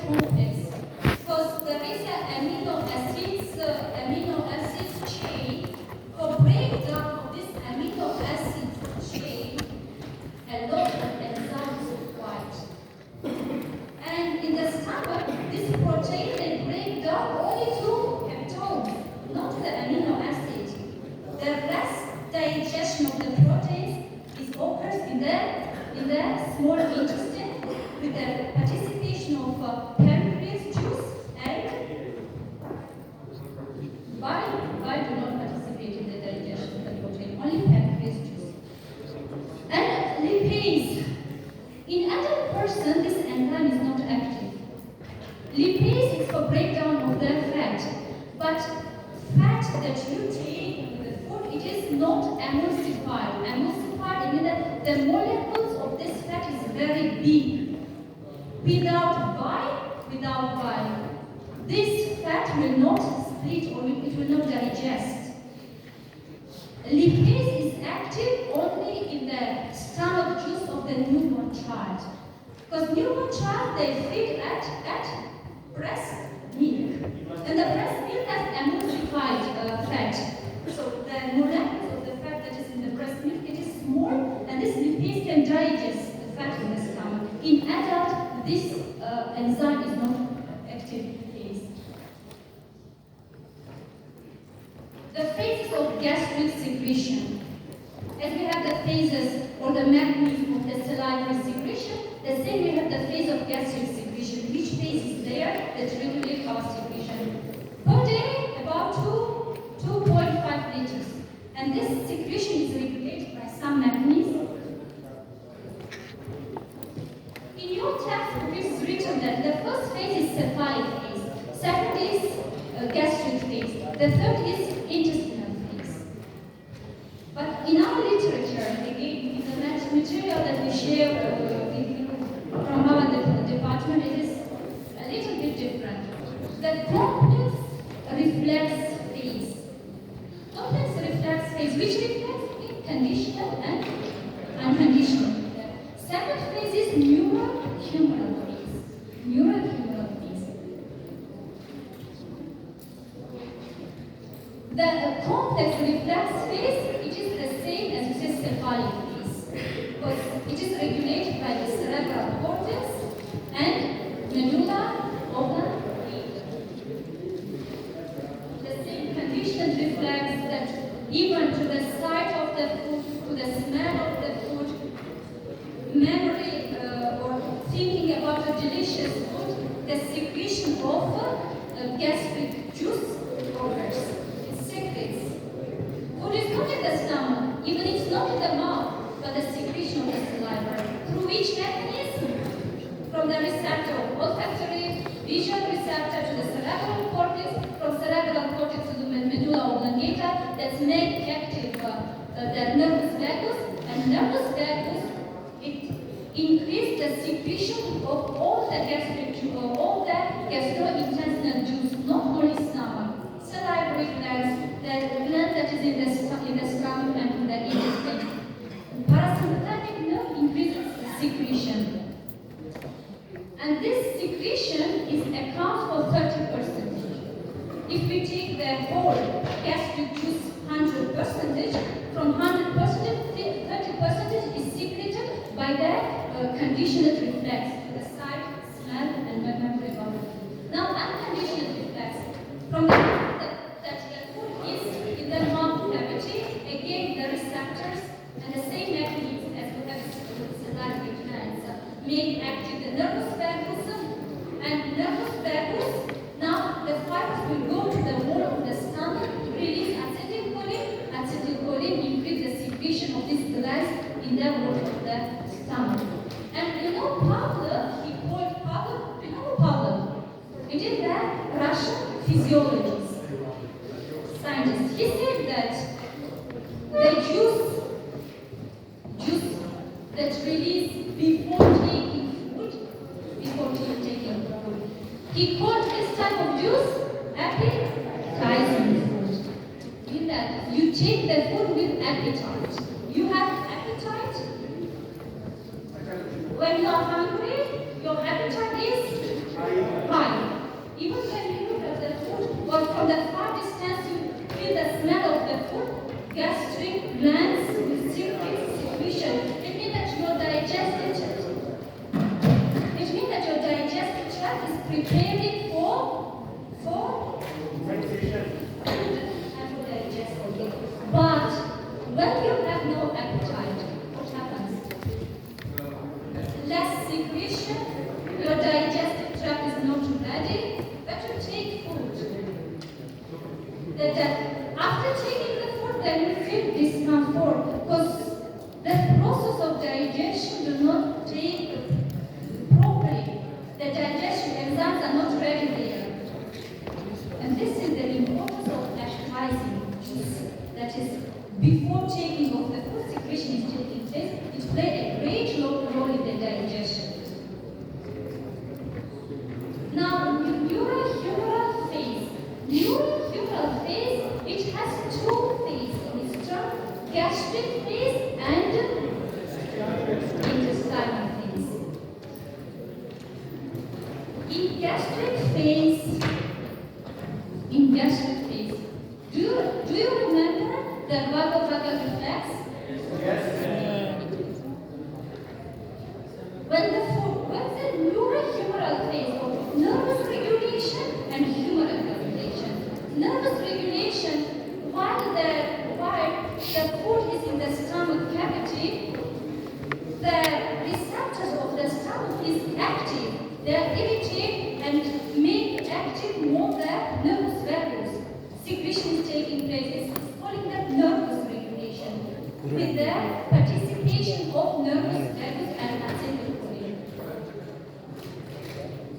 complex because there is an amino acids chain. For breakdown of this amino acid chain, a lot of enzymes required. And in the stomach, this protein they break down only to peptones, not the amino acid. The rest digestion of the proteins is occurs in the small intestine with the participation of pancreas juice and bile do not participate in the digestion of the protein, only pancreas juice. And lipase. In adult person, this enzyme is not active. Lipase is for breakdown of the fat, but fat that you take in the food, it is not emulsified. Emulsified means that the molecules of this fat is very big. Without bile, this fat will not split or it will not digest. Lipase is active only in the stomach juice of the newborn child. Because newborn child, they feed at breast milk. And the breast milk has emulsified fat. So the molecules of the fat that is in the breast milk, it is small, and this lipase can digest the fat in the stomach. In adult, this enzyme is not active lipase. The phases of gastric secretion. As we have the phases or the mechanism of the salivary secretion, the same we have the phase of gastric secretion. Which phase is there that regulates our secretion? Per day, about 2.5 liters. And this secretion is regulated by some mechanism. In your textbook, it is written that the first phase is cephalic phase, second is gastric phase, the third is intestinal phase. But in our literature, again, in the material that we share from our department, it is a little bit different. The complex reflex phase. Complex reflex phase, which reflects conditional and unconditional. The second phase is neurohumoral phase. Neurohumoral phase. The complex reflex phase, it is the same as the cephalic phase, because it is regulated by the cerebral cortex and medulla oblongata. The same conditioned reflex that even to the sight of the food, to the smell of the food, memory or thinking about a delicious food, the secretion of gastric juice occurs. Food is not in the stomach, even it's not in the mouth, but the secretion of the saliva. Through which mechanism? From the receptor, olfactory, visual receptor to the cerebral cortex, from cerebral cortex to the medulla oblongata, that make active the nervus vagus, and nervus vagus, it increases the secretion of all the gastric juice, all the gastrointestinal juice, not only stomach, salivary glands, the gland that is in the stomach and in the intestine. Parasympathetic nerve increases secretion. And this secretion is accounts for 30%. If we take the whole gastric juice 100%, from 100%, 30% is secreted by the conditioned reflex, the sight, smell, and memory about it. Now, unconditioned reflex, from the fact that the food is in the mouth cavity, again the receptors and the same mechanism as we have salivary glands make active the nervus vagus, and nervus vagus, now the fibers will go to the wall of the stomach, release acetylcholine. Acetylcholine increase the secretion of these glands in the wall of the stomach. And you know Pavlov, he called Pavlov, you know Pavlov? It is the Russian physiologist, scientist. He said that the juice that released before taking food, he called this type of juice appetizing food. In that you take the food with appetite. You have appetite. When you are hungry, your appetite is preparing for digestion. But when you have no appetite, what happens? Less secretion, your digestive tract is not ready, but you take food. After taking the food, then you feel discomfort because the process of digestion does not take properly. The digestion enzymes are not ready there. And this is the importance of appetizing. That is, before taking of the food, secretion is taking place. It plays a great role in the digestion. Now, neurohumoral phase. Neurohumoral phase, it has two phases in its term, gastric phase and intestinal phase. In gastric phase, do you remember the vagal reflex? Yes. When the neurohumoral phase of nervous regulation and humoral regulation. Nervous regulation, while the food is in the stomach cavity, the receptors of the stomach is active. They are irritated and make active more the nervous values. Secretion is taking place. It's calling that nervous regulation with the participation of nervous values and acetylcholine.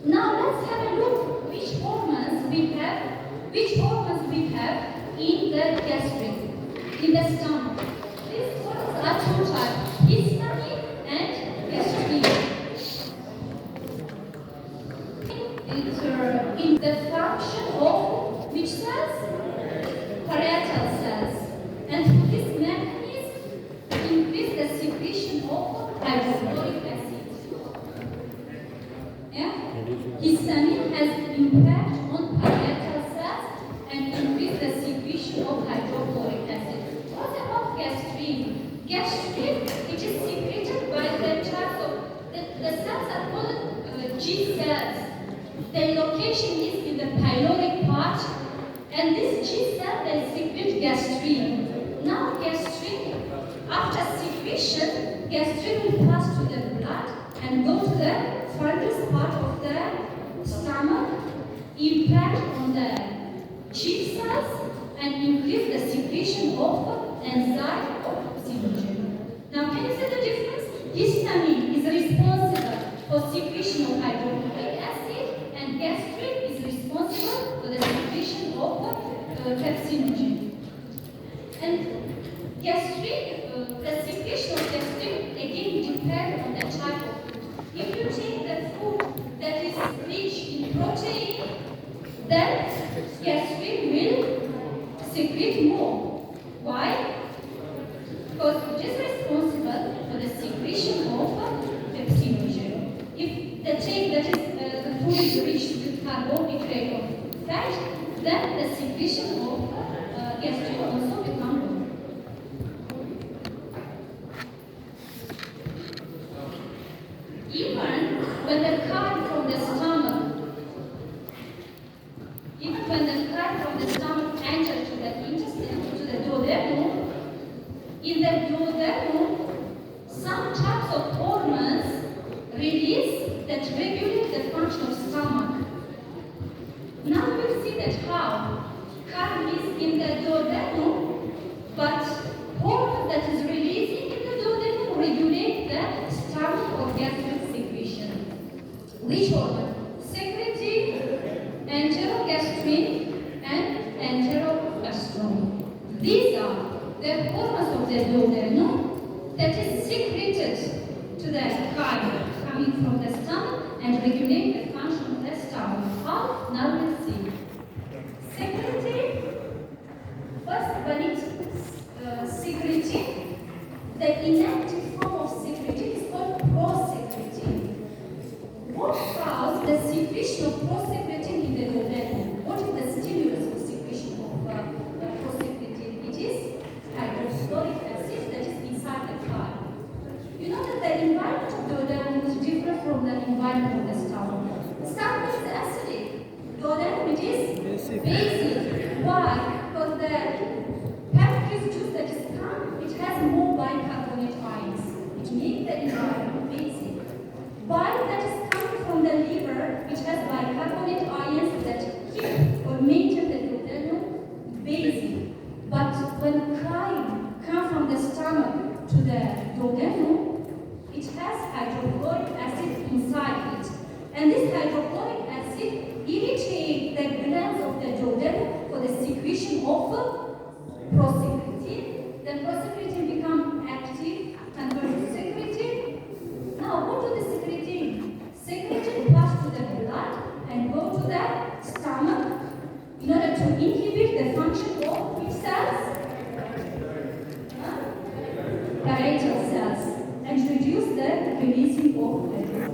Now let's have a look which hormones we have in the gastric, in the stomach. These hormones are two types, histamine and gastrin. In the function of which cells? Parietal cells. And through this mechanism, increase the secretion of hydrochloric acid. Yeah? Histamine has impact on parietal cells and increase the secretion of hydrochloric acid. What about gastrin? Gastrin, it is secreted by the types of the cells are called G cells. The location is in the pyloric part, and this G cell they secrete gastrin. Now gastrin, after secretion, gastrin will pass to the blood and go to the furthest part of the stomach, impact on the G cells, and increase the secretion of enzyme of oxygen. Now can you see the difference? Histamine is responsible for secretion of hydrochloric acid, and gastrin is responsible for the secretion of pepsinogen. And gastrin, the secretion of gastrin again depends on the type of food. If you take the food that is rich in protein, then gastrin will secrete more. Why? Because it is responsible for the secretion of pepsinogen. If the food is rich with carbohydrate or fat, then the secretion of gastrin also becomes more. Even when the current from the stomach enters to the intestine, to the duodenum, in the duodenum, some types of hormones release that regulate the function of stomach. Now we'll see that how current is in the duodenum, but hormone that is releasing in the duodenum regulate the stomach or gastric secretion. Which hormone? Secretin, enterogastrin, and enteroestrone. These are the hormones of the duodenum that is secreted to the chyme coming from the stomach and regulate the function of the stomach. How? Now we'll see. Secretin, first when it's secretin, the inactive form of secretin is called prosecretin. What causes the secretion of prosecretin in the duodenum? What is the stimulus for secretion of prosecretin? It is hydrochloric acid that is inside the chyme. You know that the environment of the duodenum is different from the environment of the stomach. Stomach is enzyme, basic. Bile that is coming from the liver, which has bicarbonate ions that keep or maintain the duodenum, basic. But when chyme comes from the stomach to the duodenum, it has hydrochloric acid inside it. And this hydrochloric acid irritates the glands of the duodenum for the secretion of prosecretin. Then prosecretin becomes active, converted to secretin. Now what do the secretin? Secretin pass to the blood and go to the stomach in order to inhibit the function of which cells? Parietal cells, and reduce the releasing of the